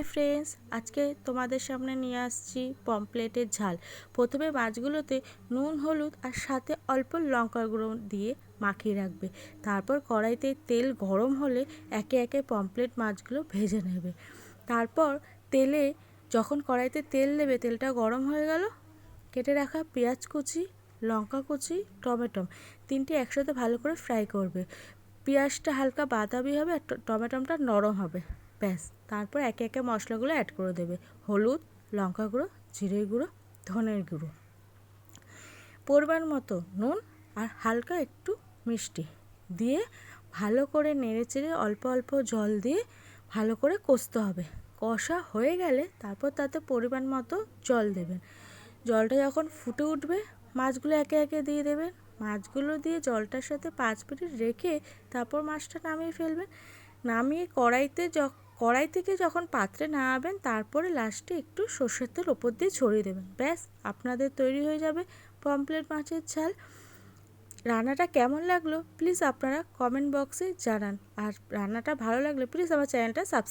Hi friends, আজকে তোমাদের সামনে নিয়ে আসছি পমফ্লেটের ঝাল। প্রথমে মাছগুলোতে নুন, হলুদ আর সাথে অল্প লঙ্কার গুঁড়ো দিয়ে মাখিয়ে রাখবে। তারপর কড়াইতে তেল গরম হলে একে একে পমফ্লেট মাছগুলো ভেজে নেবে। তারপর যখন কড়াইতে তেল দেবে, তেলটা গরম হয়ে গেল, কেটে রাখা পেঁয়াজ কুচি, লঙ্কা কুচি, টমেটো তিনটি একসাথে ভালো করে ফ্রাই করবে। পেঁয়াজটা হালকা বাদামি হবে আর টমেটোটা নরম হবে, ব্যাস। তারপর একে একে মশলাগুলো অ্যাড করে দেবে। হলুদ, লঙ্কা গুঁড়ো, জিরে গুঁড়ো, ধনের গুঁড়ো, পরিমাণ মতো নুন আর হালকা একটু মিষ্টি দিয়ে ভালো করে নেড়েচেড়ে অল্প অল্প জল দিয়ে ভালো করে কষতে হবে। কষা হয়ে গেলে তারপর তাতে পরিমাণ মতো জল দেবেন। জলটা যখন ফুটে উঠবে, মাছগুলো একে একে দিয়ে দেবেন। মাছগুলো দিয়ে জলটার সাথে 5 মিনিট রেখে তারপর মাছটা নামিয়ে ফেলবেন। নামিয়ে কড়াই থেকে যখন পাত্রে নামাবেন, তারপরে লাস্টে একটু সর্ষের তেল ওপর দিয়ে ছড়িয়ে দেবেন। ব্যাস, আপনাদের তৈরি হয়ে যাবে পমফ্লেট মাছের ঝাল। রান্নাটা কেমন লাগলো প্লিজ আপনারা কমেন্ট বক্সে জানান, আর রান্নাটা ভালো লাগলে প্লিজ আমার চ্যানেলটা সাবস্ক্রাইব